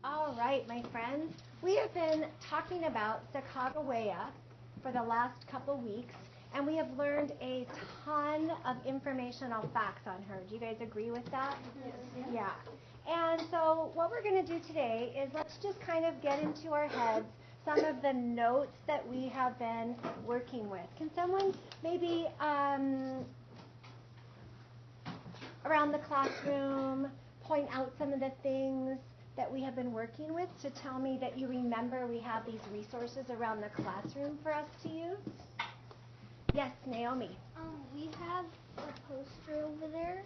All right, my friends, we have been talking about Sacagawea for the last couple weeks, and we have learned a ton of informational facts on her. Do you guys agree with that? Yes. Yeah. And so what we're going to do today is let's just kind of get into our heads some of the notes that we have been working with. Can someone maybe around the classroom point out some of the things that we have been working with to tell me that you remember we have these resources around the classroom for us to use? Yes, Naomi. We have a poster over there.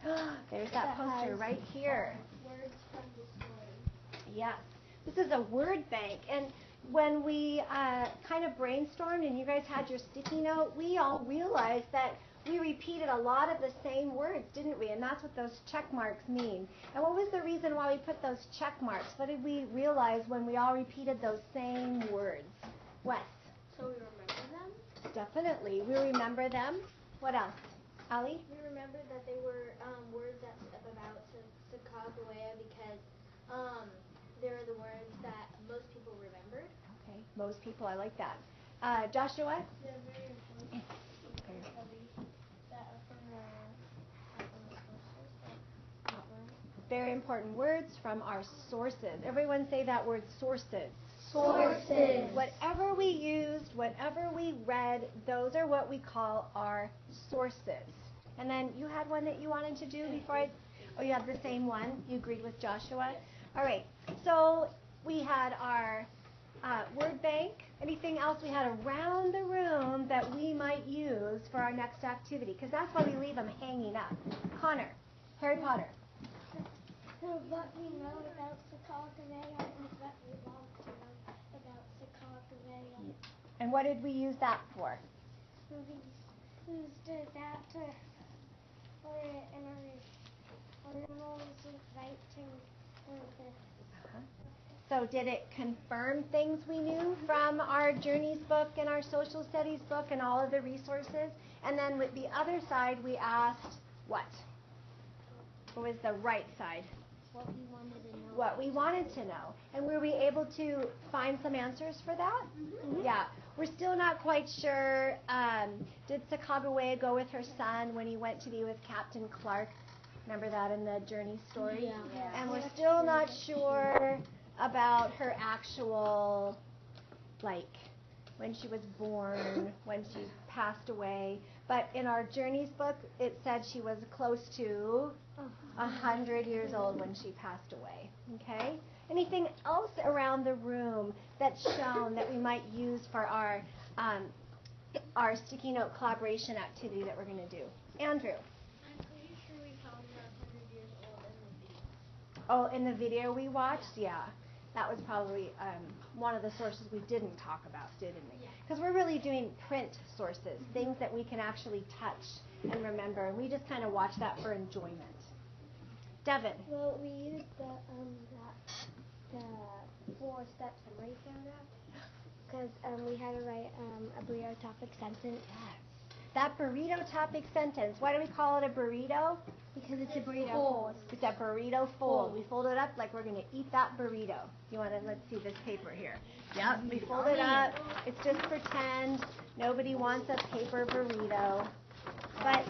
There's that poster right here. Words from the story. Yes. This is a word bank. And when we kind of brainstormed and you guys had your sticky note, we all realized that we repeated a lot of the same words, didn't we? And that's what those check marks mean. And what was the reason why we put those check marks? What did we realize when we all repeated those same words? Wes? So we remember them? Definitely. We remember them. What else? Ali? We remember that they were words about Sacagawea because they're the words that most people remembered. Okay, most people. I like that. Joshua? They're very important. Very important words from our sources. Everyone say that word, sources. Sources. Whatever we used, whatever we read, those are what we call our sources. And then you had one that you wanted to do before you have the same one. You agreed with Joshua? All right. So we had our word bank. Anything else we had around the room that we might use for our next activity? Because that's why we leave them hanging up. Connor, Harry Potter. What we know about Sacagawea is what we want to know about Sacagawea. And what did we use that for? We used that for our animals writing for the... So did it confirm things we knew from our Journeys book and our Social Studies book and all of the resources? And then with the other side, we asked what? What was the right side? What we wanted to know. What we wanted to know. And were we able to find some answers for that? Mm-hmm. Yeah. We're still not quite sure. Did Sacagawea go with her son when he went to be with Captain Clark? Remember that in the Journey story? Yeah. And we're still not sure about her actual, like, when she was born, when she passed away. But in our Journeys book, it said she was close to 100 years old when she passed away. Okay? Anything else around the room that's shown that we might use for our sticky note collaboration activity that we're going to do? Andrew? I'm pretty sure we found her 100 years old in the video. Oh, in the video we watched? Yeah. That was probably one of the sources we didn't talk about, didn't we? Because we're really doing print sources, things that we can actually touch and remember. And we just kind of watch that for enjoyment. Devin? Well, we used the 4-step summary paragraph because we had to write a burrito topic sentence. That burrito topic sentence, why do we call it a burrito? Because it's a burrito fold. It's a burrito fold. We fold it up like we're going to eat that burrito. You want to, let's see this paper here. Yep, we fold it up. It's just pretend. Nobody wants a paper burrito. But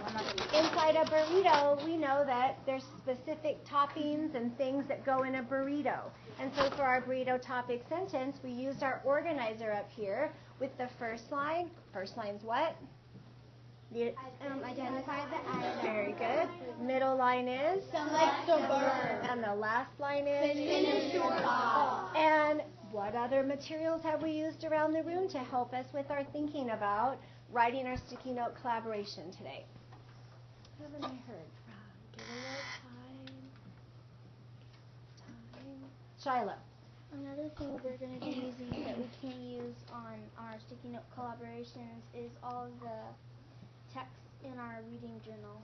inside a burrito, we know that there's specific toppings and things that go in a burrito. And so for our burrito topic sentence, we used our organizer up here with the first line. First line's what? Identify the item. Very good. Middle line is? Select the verb. And the last line is? Finish your thought. And what other materials have we used around the room to help us with our thinking about writing our sticky note collaboration today? Who haven't I heard from? Give a little time. Shiloh. Another thing we're going to be using that we can use on our sticky note collaborations is all of the text in our reading journal.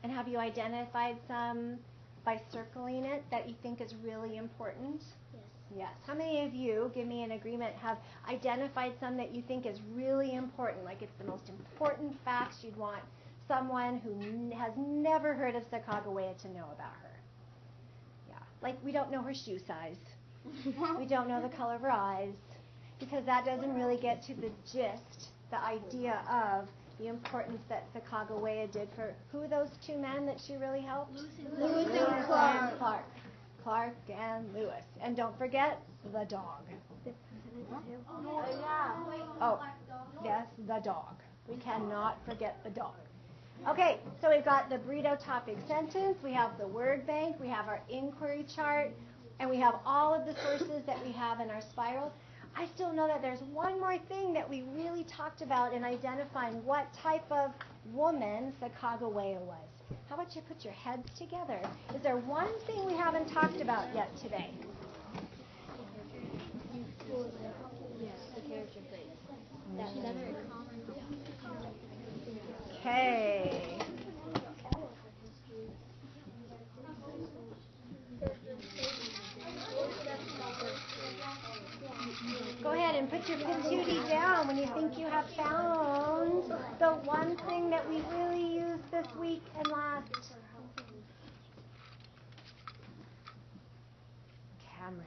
And have you identified some by circling it that you think is really important? Yes. Yes. How many of you, give me an agreement, have identified some that you think is really important, like it's the most important facts you'd want someone who has never heard of Sacagawea to know about her? Yeah. Like we don't know her shoe size. We don't know the color of her eyes because that doesn't really get to the gist, the idea of the importance that Sacagawea did for who are those two men that she really helped? Lewis and Clark. Clark and Lewis. And don't forget the dog. Oh, yes, the dog. We cannot forget the dog. Okay, so we've got the burrito topic sentence, we have the word bank, we have our inquiry chart, and we have all of the sources that we have in our spiral. I still know that there's one more thing that we really talked about in identifying what type of woman Sacagawea was. How about you put your heads together? Is there one thing we haven't talked about yet today? Okay. Go ahead and put your patootie down when you think you have found the one thing that we really used this week and last. Cameron.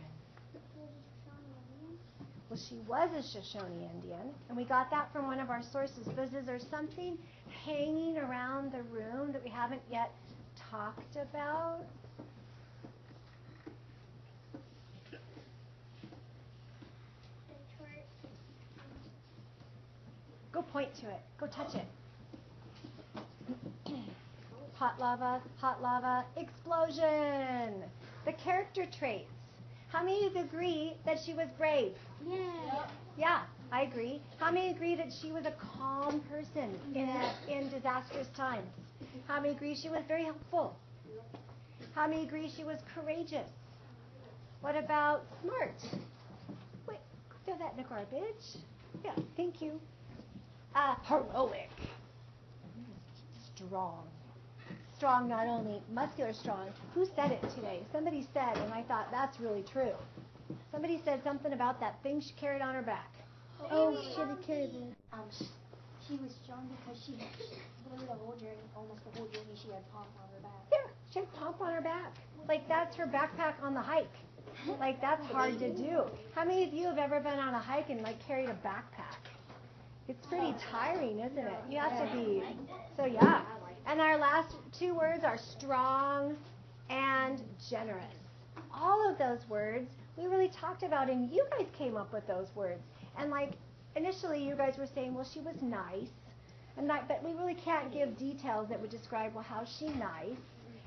Well, she was a Shoshone Indian, and we got that from one of our sources. But is there something hanging around the room that we haven't yet talked about? Go point to it. Go touch it. Hot lava, explosion. The character traits. How many of you agree that she was brave? Yeah, I agree. How many agree that she was a calm person in disastrous times? How many agree she was very helpful? How many agree she was courageous? What about smart? Wait, throw that in the garbage. Yeah, thank you. Heroic. Strong. Strong, not only muscular strong. Who said it today? Somebody said, and I thought that's really true. Somebody said something about that thing she carried on her back. She had to carry it. She was strong because she literally the whole journey, almost the whole journey, she had pomp on her back. Yeah, she had pomp on her back. Like that's her backpack on the hike. Like that's hard to do. How many of you have ever been on a hike and like carried a backpack? It's pretty tiring, isn't it? You have to be. So yeah. And our last two words are strong and generous. All of those words we really talked about, and you guys came up with those words. And like initially, you guys were saying, well, she was nice, and that, but we really can't give details that would describe, well, how's she nice?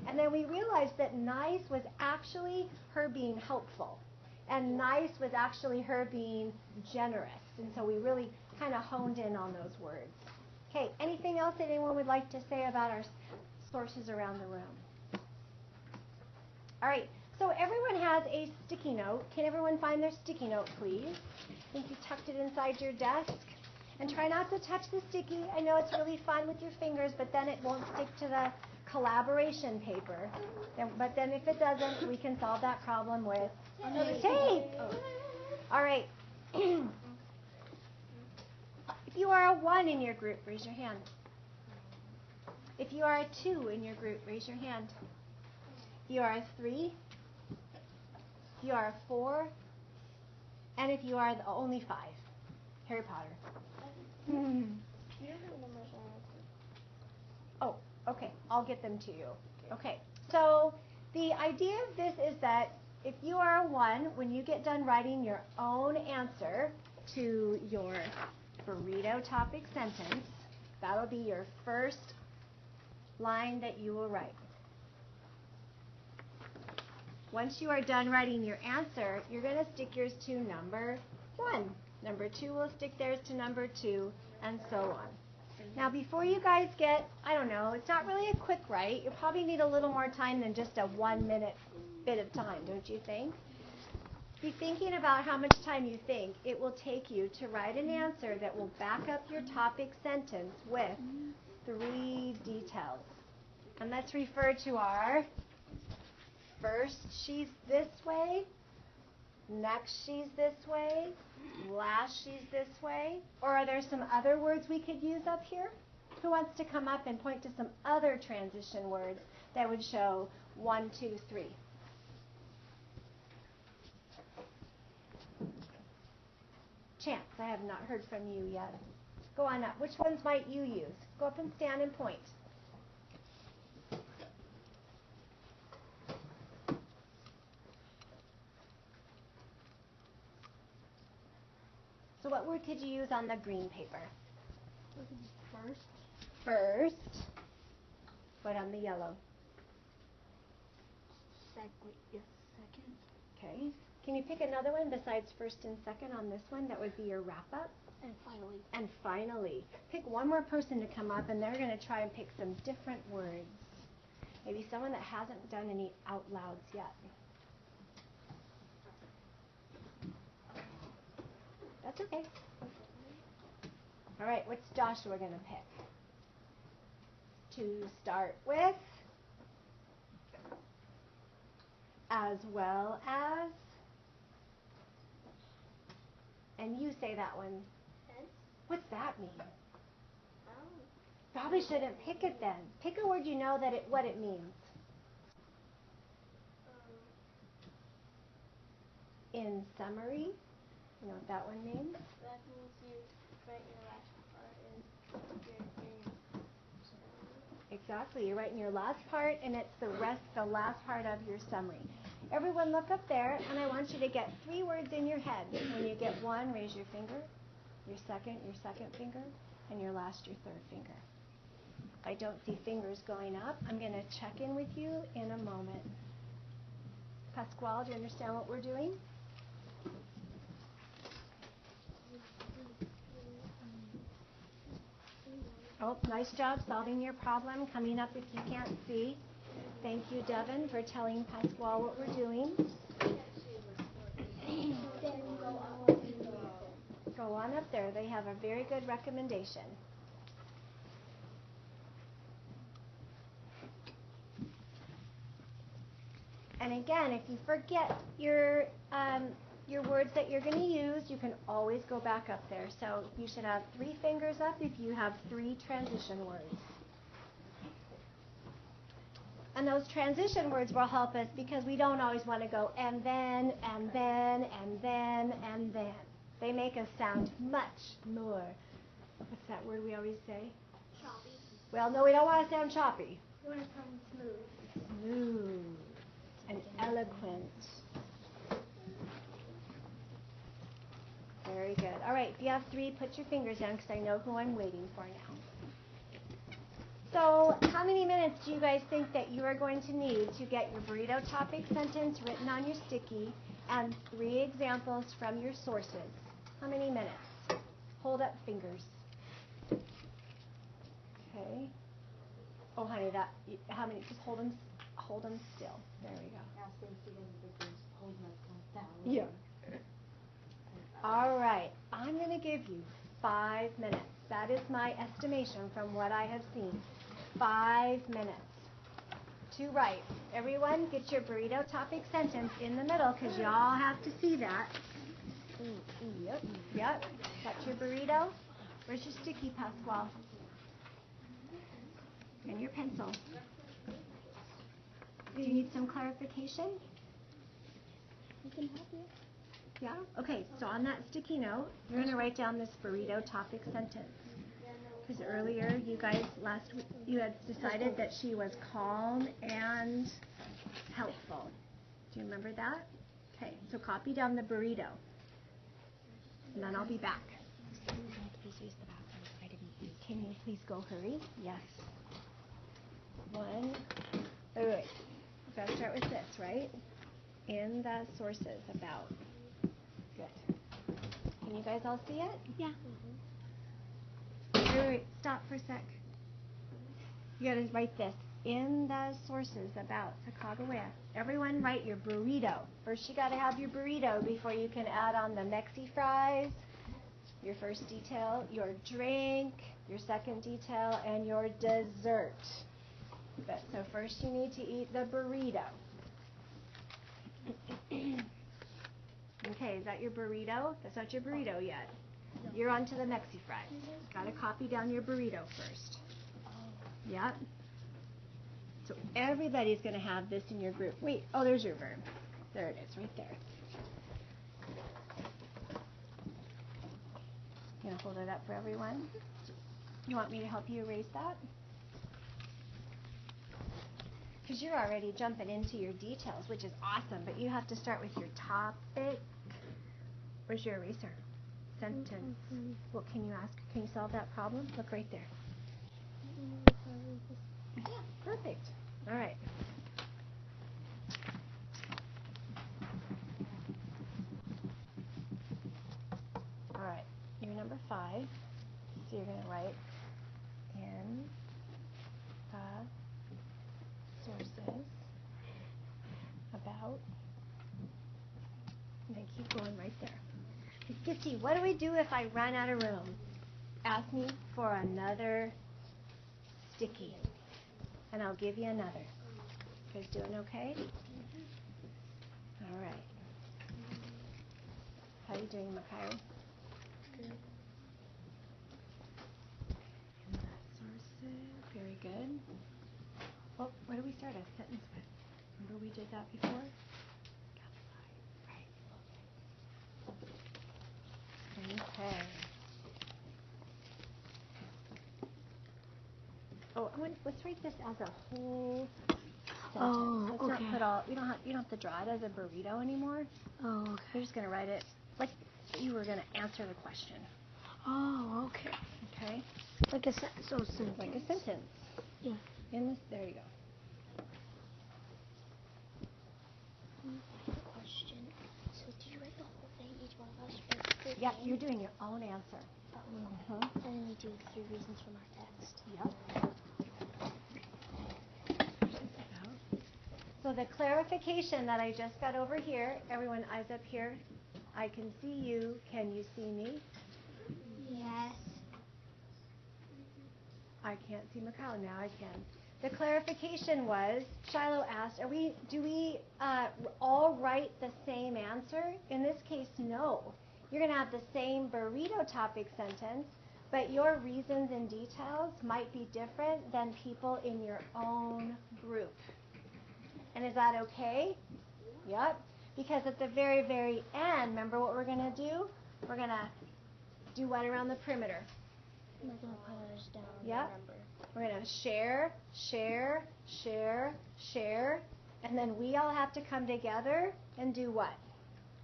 And then we realized that nice was actually her being helpful, and nice was actually her being generous. And so we really kind of honed in on those words. Okay, anything else that anyone would like to say about our sources around the room? All right, so everyone has a sticky note. Can everyone find their sticky note, please? I think you tucked it inside your desk. And try not to touch the sticky. I know it's really fun with your fingers, but then it won't stick to the collaboration paper. But then if it doesn't, we can solve that problem with tape. All right. If you are a 1 in your group, raise your hand. If you are a 2 in your group, raise your hand. If you are a 3, if you are a 4, and if you are the only 5. Harry Potter. Oh, okay. I'll get them to you. Okay. So the idea of this is that if you are a 1, when you get done writing your own answer to your burrito topic sentence, that'll be your first line that you will write. Once you are done writing your answer, you're going to stick yours to number 1. Number 2 will stick theirs to number 2, and so on. Now, before you guys get, I don't know, it's not really a quick write. You probably need a little more time than just a 1-minute bit of time, don't you think? Be thinking about how much time you think it will take you to write an answer that will back up your topic sentence with 3 details. And let's refer to our first, she's this way. Next, she's this way. Last, she's this way. Or are there some other words we could use up here? Who wants to come up and point to some other transition words that would show 1, 2, 3? Chance, I have not heard from you yet. Go on up. Which ones might you use? Go up and stand and point. So what word could you use on the green paper? First. First. What on the yellow? Second. Yes, second. Okay. Can you pick another one besides first and second on this one? That would be your wrap-up. And finally. And finally. Pick one more person to come up, and they're going to try and pick some different words. Maybe someone that hasn't done any out louds yet. That's okay. All right, what's Joshua going to pick? To start with, as well as, and you say that one. Hence. What's that mean? Oh. Probably shouldn't pick it then. Pick a word you know what it means. In summary, you know what that one means? That means you write your last part in your Exactly. You're writing your last part, and it's the last part of your summary. Everyone look up there, and I want you to get 3 words in your head. When you get one, raise your finger, your second finger, and your last, your third finger. If I don't see fingers going up, I'm going to check in with you in a moment. Pasquale, do you understand what we're doing? Oh, nice job solving your problem, coming up if you can't see. Thank you, Devin, for telling Pasquale what we're doing. Go on up there. They have a very good recommendation. And again, if you forget your words that you're going to use, you can always go back up there. So you should have 3 fingers up if you have 3 transition words. And those transition words will help us because we don't always want to go and then, and then, and then, and then. They make us sound much more, what's that word we always say? Choppy. Well, no, we don't want to sound choppy. You want to sound smooth. Smooth and eloquent. Very good. All right, if you have 3, put your fingers down because I know who I'm waiting for now. So how many minutes do you guys think that you are going to need to get your burrito topic sentence written on your sticky and 3 examples from your sources? How many minutes? Hold up fingers. Okay. Oh, honey, how many? Just hold them still. There we go. Now Stacy doesn't think there's holding us like that. Yeah. All right. I'm going to give you 5 minutes. That is my estimation from what I have seen. 5 minutes to write. Everyone, get your burrito topic sentence in the middle because y'all have to see that. Yep. Got your burrito? Where's your sticky, Pasquale? And your pencil. Do you need some clarification? We can help you. Yeah? Okay, so on that sticky note, you're going to write down this burrito topic sentence. Because earlier, you guys, last week, you had decided that she was calm and helpful. Do you remember that? Okay, so copy down the burrito. And then I'll be back. Can you please go hurry? Yes. 1. Wait. We've got to start with this, right? In the sources about. Good. Can you guys all see it? Yeah. Wait. Stop for a sec. You got to write this. In the sources about Sacagawea. Everyone write your burrito. First you got to have your burrito before you can add on the Mexi fries, your first detail, your drink, your second detail, and your dessert. Good. So first you need to eat the burrito. Okay, is that your burrito? That's not your burrito yet. You're on to the Mexi fries. Got to copy down your burrito first. Yep. So everybody's going to have this in your group. Wait, oh, there's your verb. There it is, right there. gonna hold it up for everyone. You want me to help you erase that? Because you're already jumping into your details, which is awesome, but you have to start with your topic. Where's your eraser? Sentence. What can you ask? Can you solve that problem? Look right there. Yeah, perfect. All right. All right, you're number 5. So you're going to write in the sources about, and then keep going right there. Skissy, what do we do if I run out of room? Ask me for another sticky, and I'll give you another. You guys doing okay? All right. How are you doing, Mikhail? Good. Sources, very good. Well, where do we start a sentence with? Remember we did that before? Okay. Oh, let's write this as a whole sentence. Oh, let's okay. not put all. You don't have to draw it as a burrito anymore. Oh, okay. You're just gonna write it like you were gonna answer the question. Oh, okay. Okay. Like a sentence. Like a sentence. Yeah. There you go. Question. So did you write the whole thing, each one of us? Or Yep, you're doing your own answer. And then we do 3 reasons from our text. Yep. So the clarification that I just got over here, everyone eyes up here. I can see you. Can you see me? Yes. I can't see Mikhail. Now I can. The clarification was, Shiloh asked, do we all write the same answer? In this case, no. You're going to have the same burrito topic sentence, but your reasons and details might be different than people in your own group. And is that okay? Yep. Because at the very, very end, remember what we're going to do? We're going to do what around the perimeter? We're going to put ours down. Yep. We're going to share, share, share, share, and then we all have to come together and do what?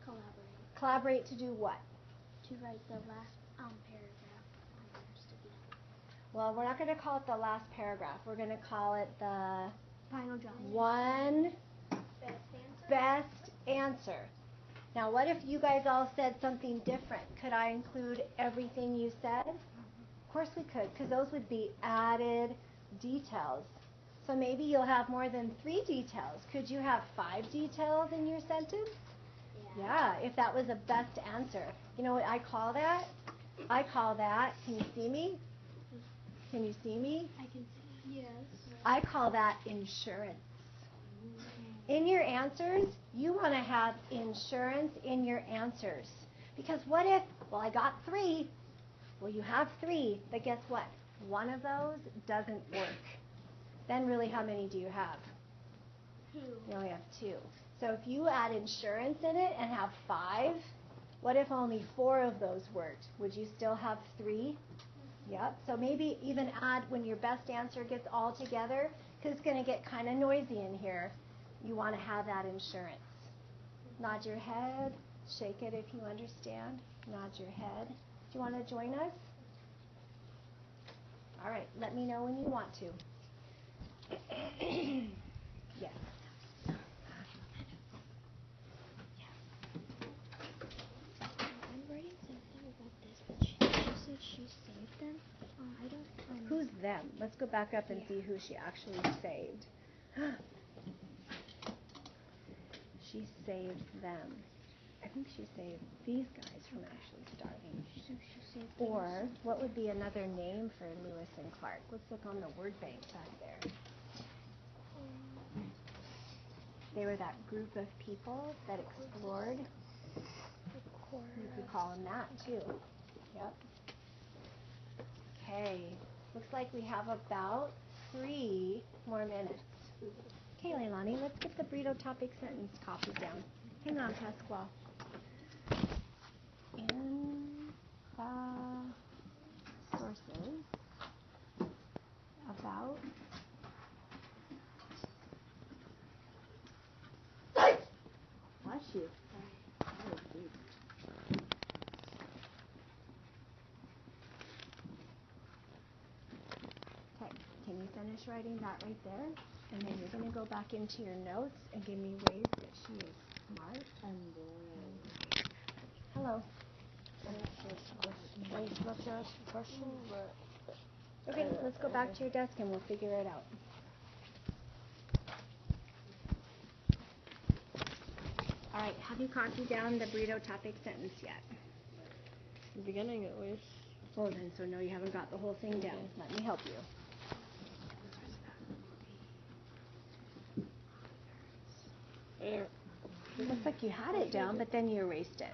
Collaborate. Collaborate to do what? To write the last paragraph on our sticky note. Well, we're not going to call it the last paragraph. We're going to call it the Final draft. one best answer. Now, what if you guys all said something different? Could I include everything you said? Of course we could, because those would be added details. So maybe you'll have more than 3 details. Could you have 5 details in your sentence? Yeah, if that was a best answer. You know what I call that? I call that, can you see me? Can you see me? I can see. Yes. I call that insurance. In your answers, you want to have insurance in your answers. Because what if, well, I got 3. Well, you have 3, but guess what? One of those doesn't work. Then really, how many do you have? 2. You only have 2. So if you add insurance in it and have 5, what if only 4 of those worked? Would you still have 3? Yep. So maybe even add when your best answer gets all together, because it's going to get kind of noisy in here. You want to have that insurance. Nod your head. Shake it if you understand. Nod your head. Do you want to join us? All right. Let me know when you want to. Yes. I'm writing something about this, but she said she saved them. I don't. Who's them? Let's go back up and see who she actually saved. She saved them. I think she saved these guys from actually starting. So she saved them. Or what would be another name for Lewis and Clark? Let's look on the word bank back there. They were that group of people that explored. You could call them that too. Yep. Okay. Looks like we have about 3 more minutes. Okay, Leilani, let's get the burrito topic sentence copied down. Hang on, Pasquale. In the out. Bless you. Okay, can you finish writing that right there? And then you're going to go back into your notes and give me ways that she is smart and brave. Hello. I was about to ask a question, but Okay, let's go back to your desk and we'll figure it out. All right, have you copied down the burrito topic sentence yet? the beginning at least. Well then, so no, you haven't got the whole thing down. Let me help you. There. It looks like you had it down, but then you erased it.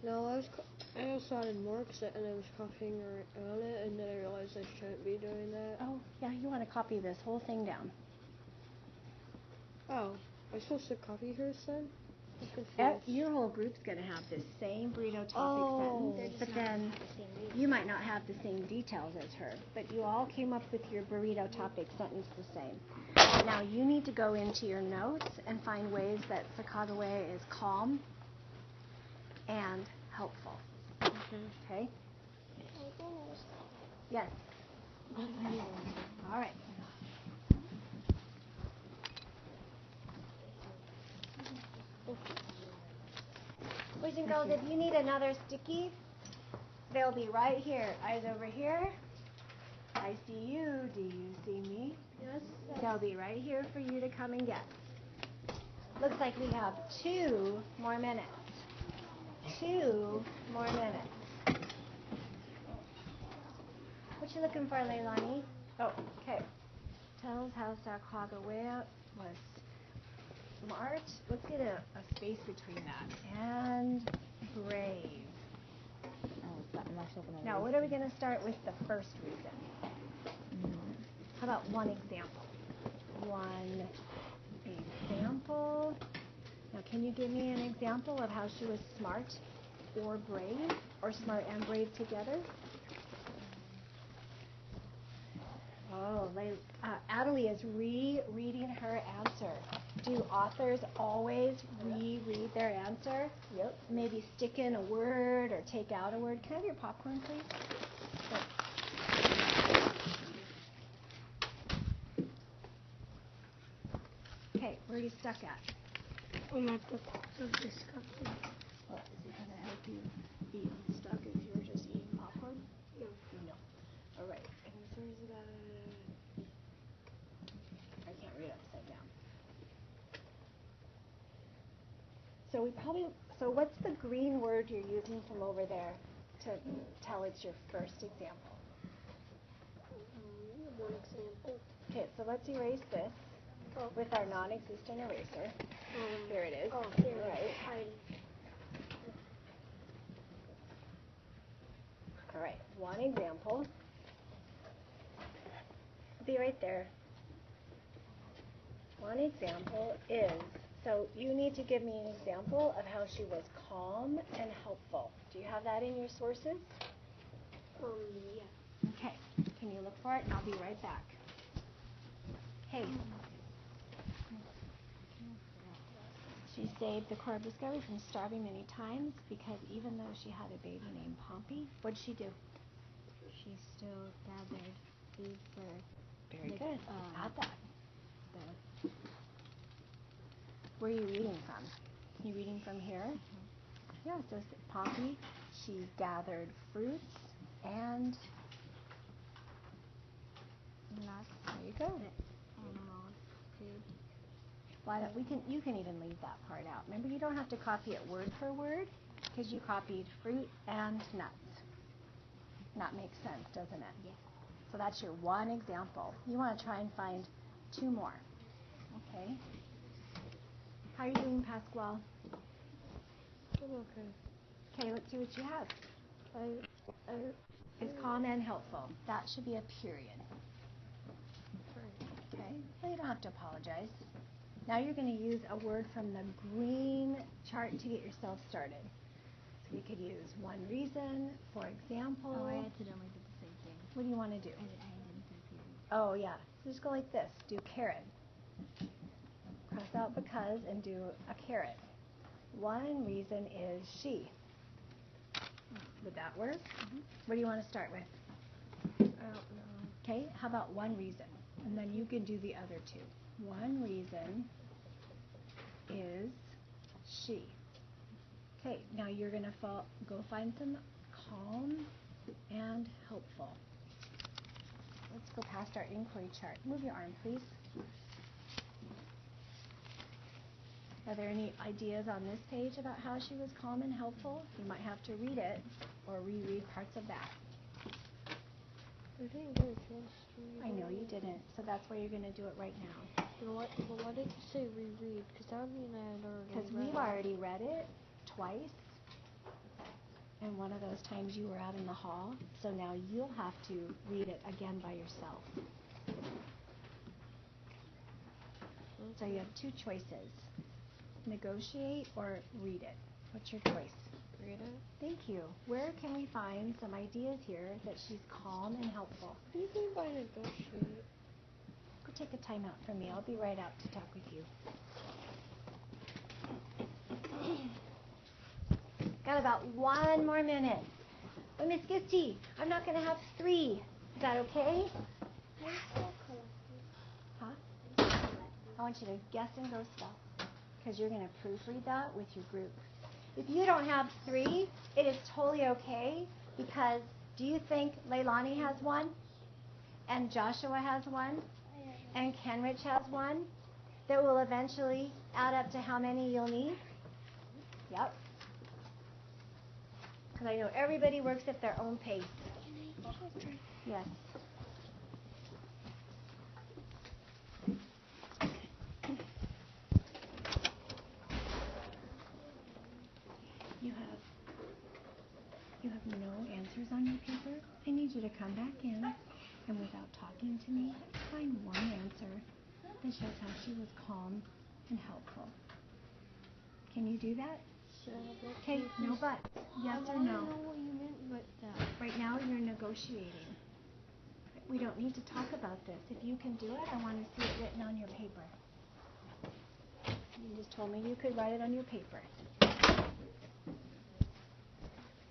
No, I also added more and I was copying around it, and then I realized I shouldn't be doing that. Oh, yeah, you want to copy this whole thing down. Oh, am I supposed to copy hers then? I'm confused. Your whole group's going to have the same burrito topic Oh. sentence, but then you might not have the same details as her, but you all came up with your burrito topic sentence the same. Now you need to go into your notes and find ways that Sacagawea is calm and helpful. Okay? Yes. All right. Boys and girls, if you need another sticky, they'll be right here. Eyes over here. I see you. Do you see me? Yes. They'll be right here for you to come and get. Looks like we have 2 more minutes. 2 more minutes. What you looking for, Leilani? Oh, okay. Tells how Sacagawea was smart. Let's get a space between that. And brave. Now, what are we going to start with the first reason? How about one example? One example. Now, can you give me an example of how she was smart or brave, or smart and brave together? Oh, Adelie is rereading her answer. Do authors always reread their answer? Yep. Maybe stick in a word or take out a word. Can I have your popcorn, please? Okay, where are you stuck at? I'm at the top of disgusting. Well, is it going to help you be unstuck if you're just eating popcorn? No. No. All right. And this is I can't read upside down. So what's the green word you're using from over there to tell it's your first example? One example. Okay, so let's erase this with our non-existent eraser. Here it is. Oh, here. All right. All right, one example. Be right there. One example is, so you need to give me an example of how she was calm and helpful. Do you have that in your sources? Yeah. Okay, can you look for it? And I'll be right back. Hey. She saved the Corvus Discovery from starving many times because even though she had a baby named Pompey, what did she do? She still gathered food for. Very good. Add that. Where are you reading from? You reading from here? Yeah, so Pompey, she gathered fruits and nuts. There you go. Animals, food. Why don't you can even leave that part out. Remember, you don't have to copy it word for word because you copied fruit and nuts. That makes sense, doesn't it? Yeah. So that's your one example. You want to try and find 2 more. Okay. How are you doing, Pasquale? I'm okay. Okay, let's see what you have. It's calm and helpful. That should be a period. Okay. Well, you don't have to apologize. Now you're going to use a word from the green chart to get yourself started. So we could use one reason, for example. Oh, I accidentally did the same thing. What do you want to do? I didn't do period. Oh, yeah. Just go like this. Do Karen. Cross out because and do a caret. One reason is she. Would that work? What do you want to start with? I don't know. Okay, how about one reason? And then you can do the other two. One reason is she. Okay, now you're going to go find some calm and helpful. Let's go past our inquiry chart. Move your arm, please. Are there any ideas on this page about how she was calm and helpful? You might have to read it or reread parts of that. I didn't get a chance to read I know it. you didn't, so that's why you're going to do it right now. Why did you say reread? Because that would mean I had already Because read we've it. already read it twice, and one of those times you were out in the hall, so now you'll have to read it again by yourself. So you have two choices, negotiate or read it. What's your choice? Read it. Thank you. Where can we find some ideas here that she's calm and helpful? What do you mean by negotiate? Go take a time out from me. I'll be right out to talk with you. Got about 1 more minute. But Miss Gisty, I'm not going to have 3. Is that okay? Huh? I want you to guess and go spell, because you're going to proofread that with your group. If you don't have 3, it is totally okay, because do you think Leilani has 1? And Joshua has 1? And Kenrich has 1? That will eventually add up to how many you'll need? Yep. Because I know everybody works at their own pace. Yes. You have no answers on your paper? I need you to come back in and without talking to me, find one answer that shows how she was calm and helpful. Can you do that? Okay, no buts. Yes or no? I don't know what you meant by that. Right now you're negotiating. We don't need to talk about this. If you can do it, I want to see it written on your paper. You just told me you could write it on your paper.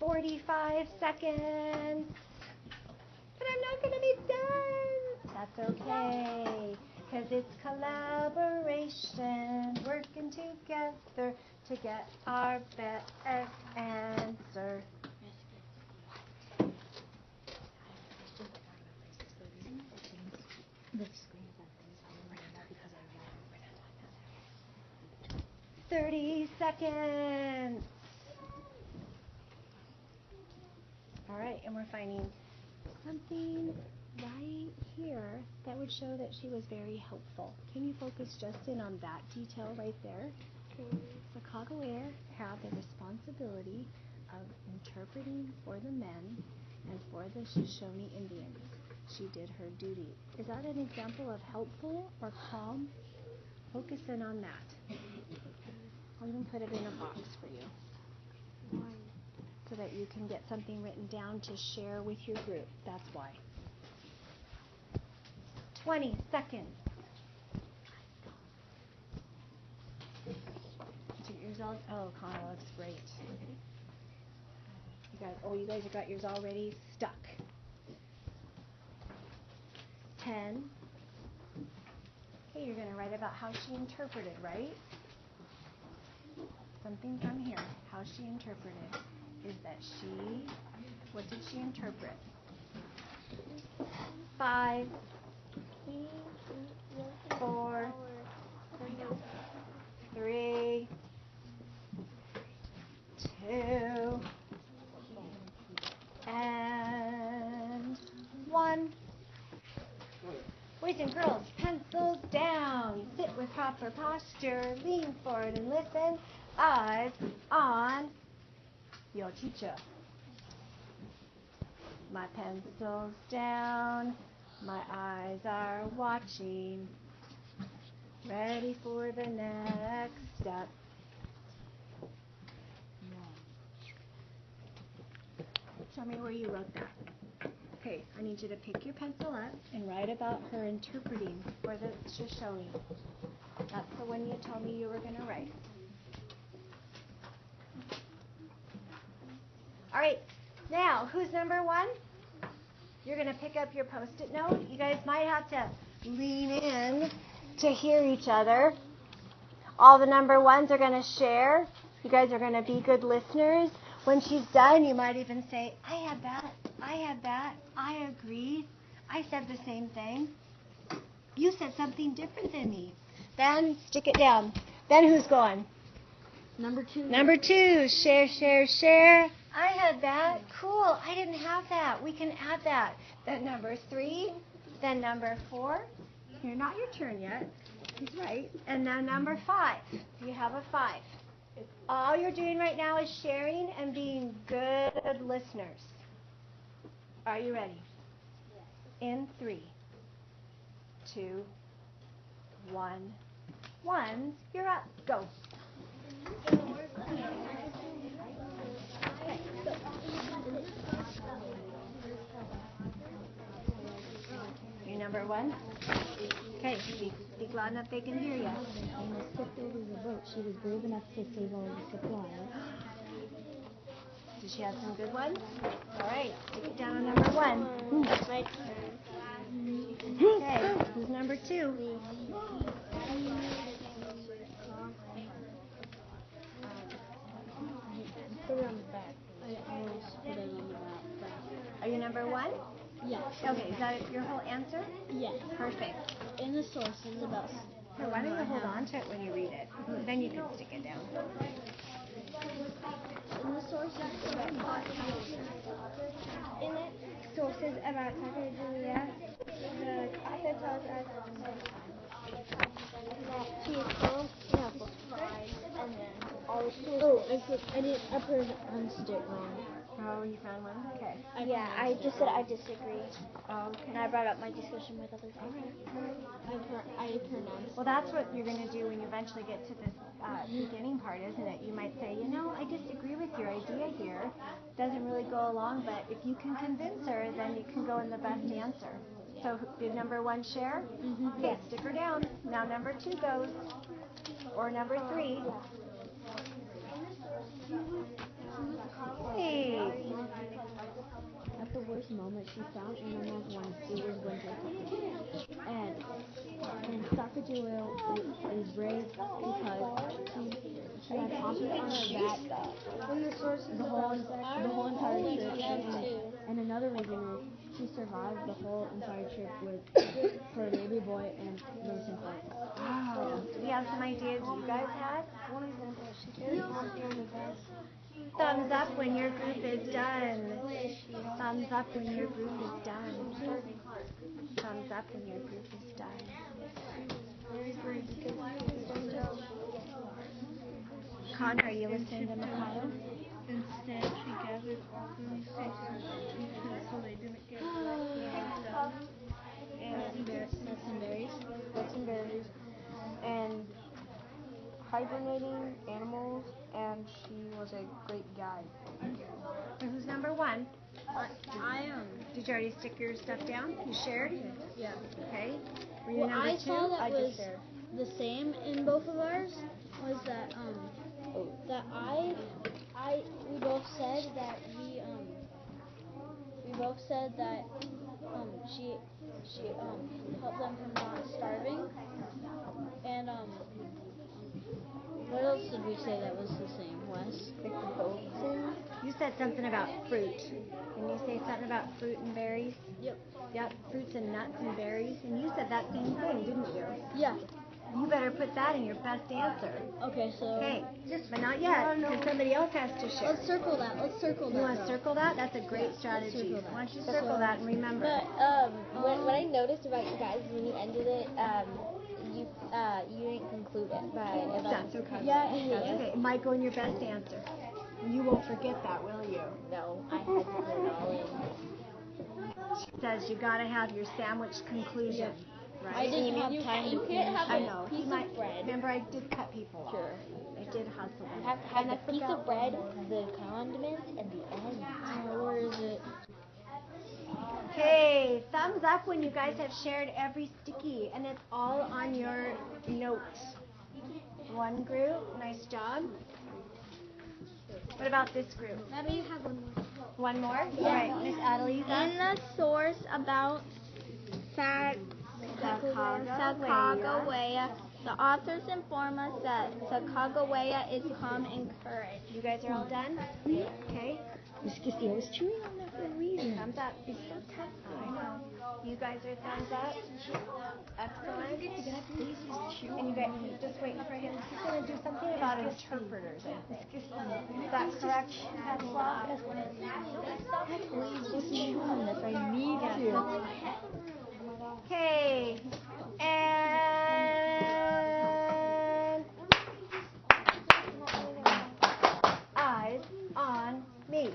45 seconds. But I'm not going to be done. That's okay, because it's collaboration, working together to get our best answer. The screen is because I 30 seconds. All right, and we're finding something right here that would show that she was very helpful. Can you focus just in on that detail right there? Chicago Air had the responsibility of interpreting for the men and for the Shoshone Indians. She did her duty. Is that an example of helpful or calm? Focus in on that. I'll even put it in a box for you. Why? So that you can get something written down to share with your group. That's why. 20 seconds. Is your ears all? Oh, Connor looks great. You guys have got yours already stuck. 10. Okay, you're going to write about how she interpreted, right? Something from here. How she interpreted is that what did she interpret? 5, 4, 3, 2, and 1. Boys and girls, pencils down. Sit with proper posture. Lean forward and listen. Eyes on your teacher. My pencil's down. My eyes are watching. Ready for the next step. Show me where you wrote that. Okay, I need you to pick your pencil up and write about her interpreting or the Shoshone. That's the one you told me you were going to write. All right, now, who's number one? You're going to pick up your Post-it note. You guys might have to lean in to hear each other. All the number ones are going to share. You guys are going to be good listeners. When she's done, you might even say, I had that, I agree, I said the same thing. You said something different than me. Then stick it down. Then who's going? Number 2. Number 2, share, share, share. I had that. Cool. I didn't have that. We can add that. Then number 3. Then number 4. You're not your turn yet. He's right. And now number 5. You have a 5. All you're doing right now is sharing and being good listeners. Are you ready? In 3, 2, 1. Ones, you're up. Go. You're number 1? Okay, speak loud enough they can hear you. Almost tipped over the boat. She was brave enough to save all the supplies. Does she have some good ones? All right, stick it down on number 1. That's my turn. Okay, who's number 2? Put it on the back. I almost put it on the back. Are you number 1? Yes. Okay, is that your whole answer? Yes. Perfect. In the sources about. So why don't you hold on to it when you read it? Then you can stick it down. In the sources about. In the sources about Sacagawea, the author tells us that she is calm, and then all the sources. I didn't pronounce it wrong. Oh, you found one? Okay. Yeah, I just said I disagree. Okay. And I brought up my discussion with other people. I pronounced. Well, that's what you're going to do when you eventually get to this beginning part, isn't it? You might say, I disagree with your idea here. Doesn't really go along, but if you can convince her, then you can go in the best answer. So did number 1 share? Mm-hmm. Okay, stick her down. Now number 2 goes. Or number 3. Hey. At the worst moment, she found Anna once it was winter. And Sacagawea is brave because she had Pompey on her back the whole entire trip. And another reason is she survived the whole entire trip with her baby boy and nursing folks. Wow. Do we have some ideas you guys had? Thumbs up when your group is done. Thumbs up when your group is done. Thumbs up when your group is done. Connor, are you listening to Mikhail? Instead, she gathered all the resources so they didn't get left done. And Nuts and berries. Nuts and berries, and hibernating animals, and she was a great guide. And who's number 1? I Did you already stick your stuff down? You shared? Yeah. Okay. Were you What number I 2? saw that I was just shared. the same in both of ours was that we both said that she helped them from not starving, and what else did we say that was the same, Wes? Pick the boats in. You said something about fruit. Can you say something about fruit and berries? Yep. Yep, fruits and nuts and berries. And you said that same thing, didn't you? Yeah. You better put that in your best answer. Okay, so Okay, but not yet, because somebody else has to share. let's circle that. You want to circle that? That's a great strategy. circle that. Why don't you circle that and remember? But what I noticed about you guys when you ended it, you didn't conclude it by That's okay. Yeah, That's okay. It might go in your best answer. You won't forget that, will you? No, I had to put it all in. She says you got to have your sandwich conclusion. Right? I didn't have time to finish I it. know. piece You might, of bread. remember, I did cut people off. Sure. I did hustle them. You have to have the piece of bread, the condiment, and the onions. Where is it? Okay, thumbs up when you guys have shared every sticky, and it's all on your note. One group, nice job. What about this group? Maybe you have one more. One more? All right, Miss Adelisa. In the source about Sacagawea, the authors inform us that Sacagawea is calm and courage. You guys are all done? Okay. Miss Kissy, I was chewing on that for a reason. Thumbs up. It's so tough. I know. You guys are thumbs up. Excellent. And you guys just waiting for him. He's going to do something about interpreters. Is that correct, Pascal? Just chew on this. I need to. Okay. And eyes on me.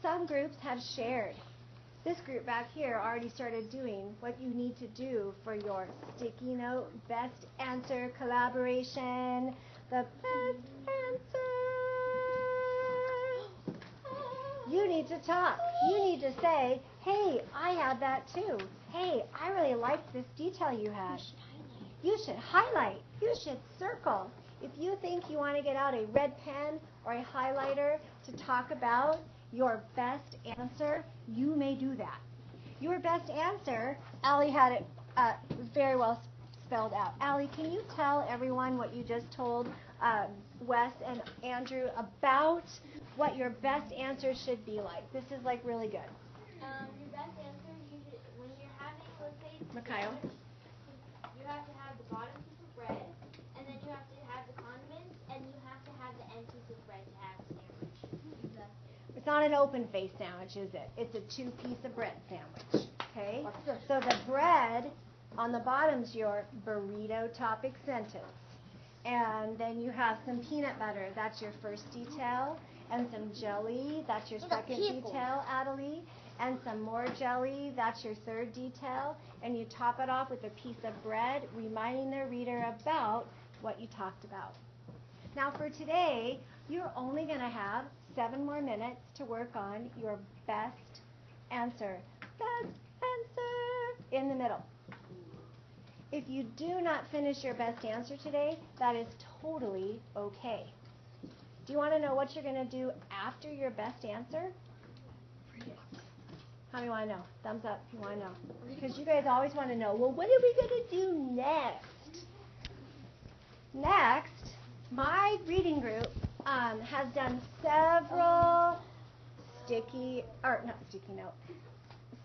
Some groups have shared. This group back here already started doing what you need to do for your sticky note best answer collaboration. The best answer. You need to talk. You need to say, hey, I had that too. Hey, I really liked this detail you had. You should highlight. You should circle. If you think you want to get out a red pen or a highlighter to talk about your best answer, you may do that. Your best answer, Allie had it very well spelled out. Allie, can you tell everyone what you just told Wes and Andrew about what your best answer should be like? This is like really good. Your best answer, when you're having, let's say, Mikhail. you have to have the bottom piece of bread, and then you have to have the condiments, and you have to have the end piece of bread to have the sandwich. It's not an open face sandwich, is it? It's a 2-piece of bread sandwich. Okay? So the bread on the bottom's your burrito topic sentence. And then you have some peanut butter, that's your first detail, and some jelly, that's your second detail, Adelie, and some more jelly, that's your third detail, and you top it off with a piece of bread, reminding the reader about what you talked about. Now for today, you're only going to have 7 more minutes to work on your best answer. Best answer in the middle. If you do not finish your best answer today, that is totally okay. Do you want to know what you're going to do after your best answer? How many want to know? Thumbs up if you want to know. Because you guys always want to know, well, what are we going to do next? Next, my reading group has done several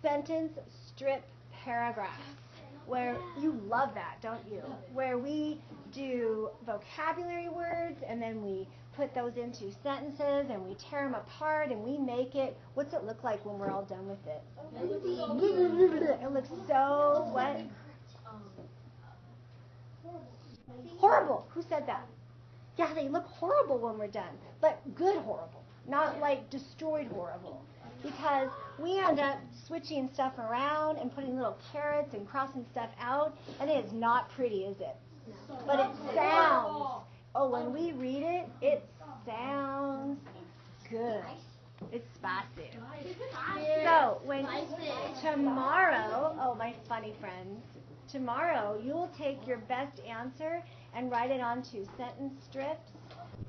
sentence strip paragraphs, where you love that, don't you? Where we do vocabulary words and then we put those into sentences and we tear them apart and we make it. What's it look like when we're all done with it? It looks so what? Horrible. Who said that? Yeah, they look horrible when we're done, but good horrible, not like destroyed horrible. Because we end up switching stuff around and putting little carrots and crossing stuff out, and it is not pretty, is it? But it sounds, when we read it, it sounds good. It's spicy. So when tomorrow, my funny friends, tomorrow you will take your best answer and write it onto sentence strips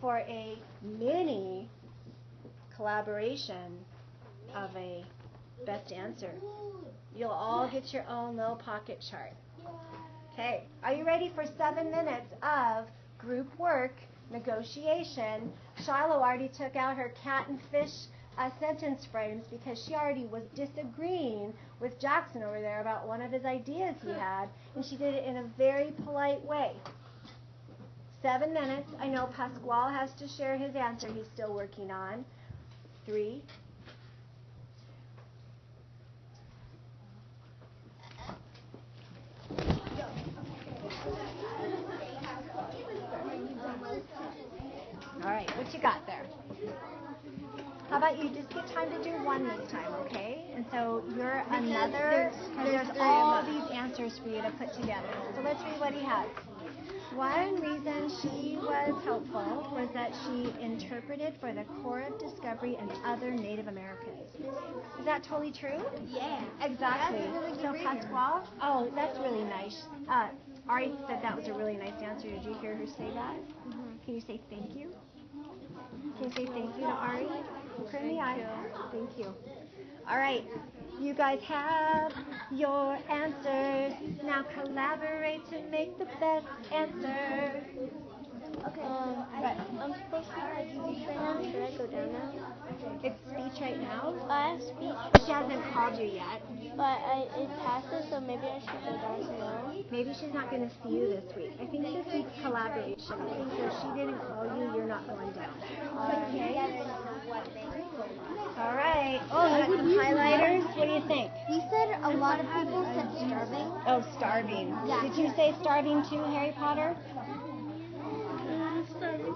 for a mini collaboration of a best answer. You'll all get your own little pocket chart. Okay, are you ready for 7 minutes of group work, negotiation? Shiloh already took out her cat and fish sentence frames because she already was disagreeing with Jackson over there about one of his ideas he had, and she did it in a very polite way. 7 minutes. I know Pasquale has to share his answer he's still working on. 3, all right, what you got there? How about you just get time to do one this time, okay? And so you're another, because there's all these answers for you to put together. So let's read what he has. one reason she was helpful was that she interpreted for the Corps of Discovery and other Native Americans. Is that totally true? Yeah. Exactly. So Pasquale? Oh, that's really nice. Ari said that was a really nice answer. Did you hear her say that? Mm-hmm. Can you say thank you? Can you say thank you to Ari? Look her in the eye. Thank you. All right. You guys have your answers. Now collaborate to make the best answer. Okay. I'm supposed to have speech right now. Should I go down now? It's speech right now. I have speech, But she hasn't called you yet. but it passes, so maybe I should go down tomorrow. Maybe she's not going to see you this week. I think this week's collaboration. So if she didn't call you, you're not going down. Okay. All right. Oh, got some highlighters. What do you think? You said a lot of people said starving. Oh, starving. Yeah. Did you say starving too, Harry Potter? Starving.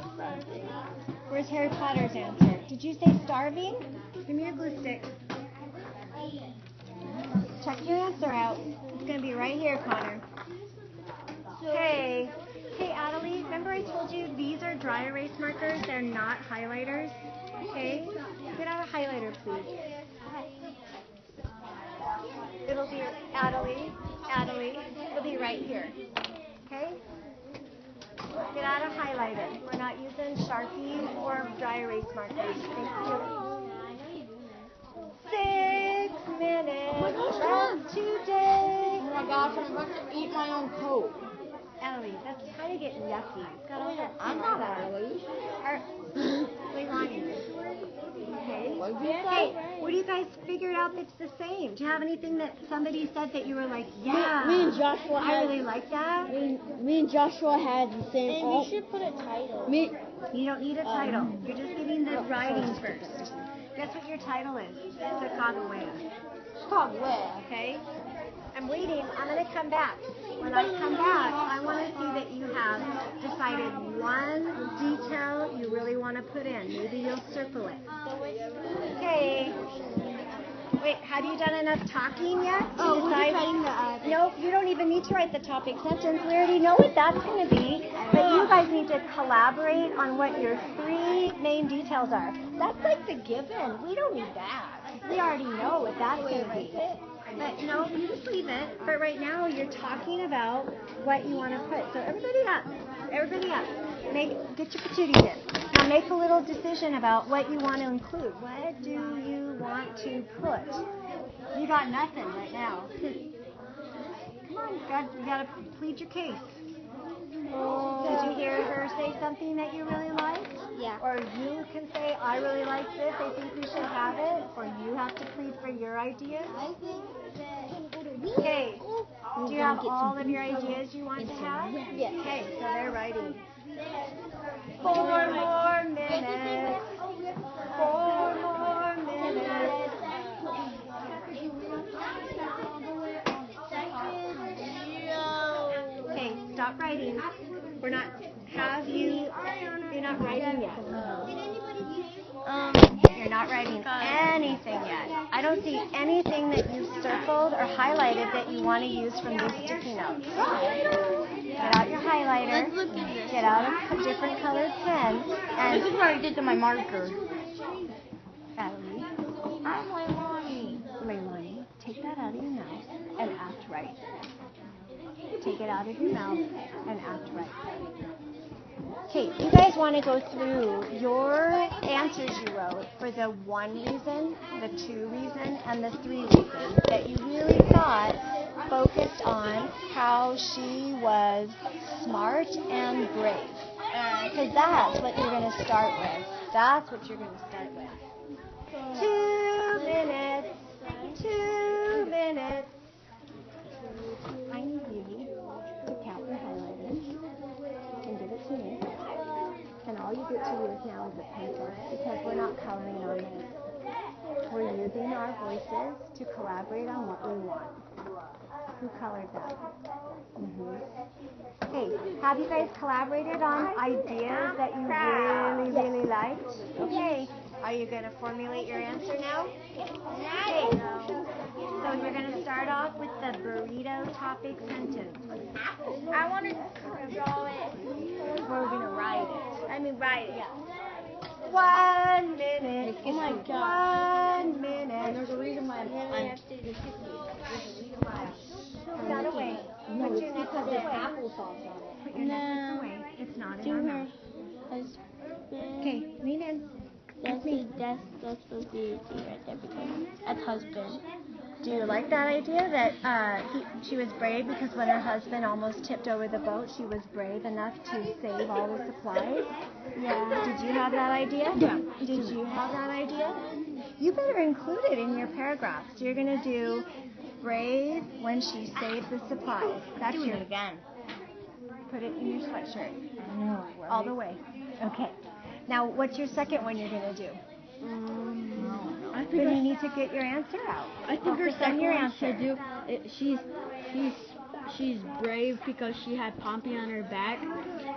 Where's Harry Potter's answer? Did you say starving? Give me your glue stick. Check your answer out. It's going to be right here, Connor. Hey, Adelie, remember I told you these are dry erase markers? They're not highlighters. Okay? Get out a highlighter, please. It'll be Adelie, it'll be right here. Okay? Get out a highlighter. We're not using Sharpie or dry erase markers. Thank you. 6 minutes left today. Oh my gosh, I'm about to eat my own coat. Ellie, that's kind of getting yucky. It's got all that. I'm not Ellie. Leilani. Okay. Hey, what do you guys figure out that's the same? Do you have anything that somebody said that you were like, yeah, Me and Joshua I really like that? Me and Joshua had the same. And you should put a title. You don't need a title. You're just giving the writing first. Guess what your title is? Chicagoea. Okay? I'm waiting. I'm going to come back. When I come back, I want to see that you have decided one detail you really want to put in. Maybe you'll circle it. Okay. Wait, have you done enough talking yet? Oh, we're just writing the. No, you don't even need to write the topic sentence. We already know what that's going to be. But you guys need to collaborate on what your 3 main details are. That's like the given. We don't need that. We already know what that's going to be. But no, you just leave it. But right now you're talking about what you want to put. So everybody up. Everybody up. Get your patooties in. Now make a little decision about what you want to include. What do you want to put? You got nothing right now. Come on, you got to plead your case. Did you hear her say something that you really liked? Yeah. Or you can say, I really like this, I think we should have it. Or you have to plead for your ideas. I think that. Okay. Do you have all of your ideas you want to have? Yes. Okay, so they're writing. 4 more minutes. 4 more minutes. Okay, stop writing. We're not, you're not writing yet. You're not writing anything yet. I don't see anything that you've circled or highlighted that you want to use from these sticky notes. Get out your highlighter. Get out a different colored pen. And This is what I did to my marker. Ellie, Leilani, take that out of your mouth and act right. Take it out of your mouth and act right. Okay, you guys want to go through your answers you wrote for the 1 reason, the 2 reason, and the 3 reason that you really thought focused on how she was smart and brave. Because that's what you're going to start with. That's what you're going to start with. 2 minutes. 2 minutes. I need you to count your highlighters and give it to me. And all you get to use now is a pencil because we're not coloring on this. We're using our voices to collaborate on what we want. Who colored that? Hey, have you guys collaborated on ideas that you really, really liked? Okay. Are you going to formulate your answer now? Okay. So we're going to start off with the a burrito topic sentence. I want to draw it. We're going to write it. I mean, write it. Yeah. 1 minute. Oh my God. 1 minute. And there's a reason why I'm Put that away. No, Put it's your because necklace there's away. applesauce on it. Put your necklace away. It's not in our mouth. Okay, lean in. That's supposed to be right there because that's husband. Do you like that idea that she was brave because when her husband almost tipped over the boat, she was brave enough to save all the supplies? Yeah. Did you have that idea? Yeah. Did you have that idea? You better include it in your paragraph. So you're going to do brave when she saved the supplies. That's Do your it again. Put it in your sweatshirt. No, All the way. Okay. Now, what's your second one you're going to do? I Then you need to get your answer out. I think her Focus on second your one answer. should do. She's brave because she had Pompey on her back.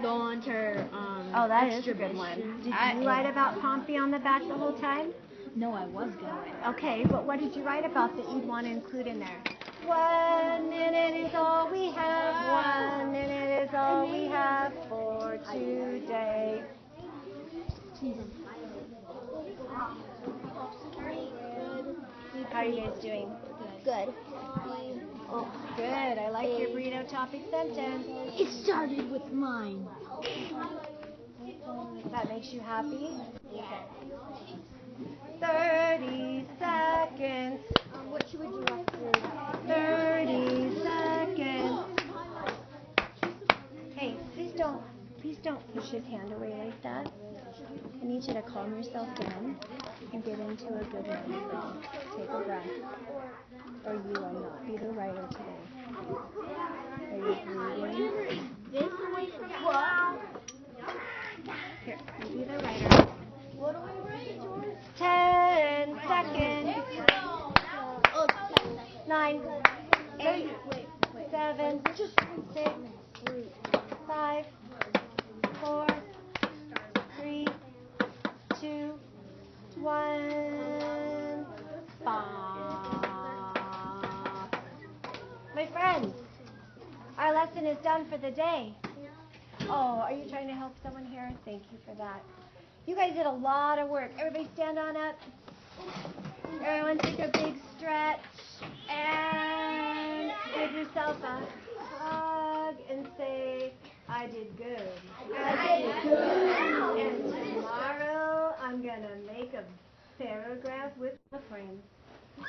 Go on to her Oh, that is a extra good one. mission. Did you write about Pompey on the back the whole time? No, I was gonna. Okay, but what did you write about that you'd want to include in there? 1 minute is all we have. 1 minute is all we have for today. How are you guys doing? Good. Oh, good. I like your burrito topic sentence. It started with mine. That makes you happy? 30 seconds. What should we do after? 30 seconds. Hey, please don't push his hand away like that. I need you to calm yourself down and get into a good mood. Take a breath. Or you will not be the writer today. Are you breathing? Here, you be the writer. 10 seconds. 9, 8, 7, 6, 5, 4, 3, 2, 1. Stop. My friends, our lesson is done for the day. Oh, are you trying to help someone here? Thank you for that. You guys did a lot of work. Everybody stand on up. Everyone take a big stretch and give yourself a hug and say, I did good. I did good. And tomorrow I'm going to make a paragraph with my friends. Are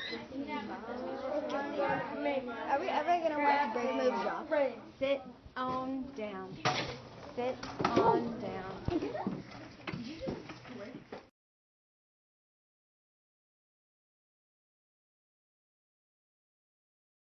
we ever gonna let break moves off? Sit on down. Sit on down.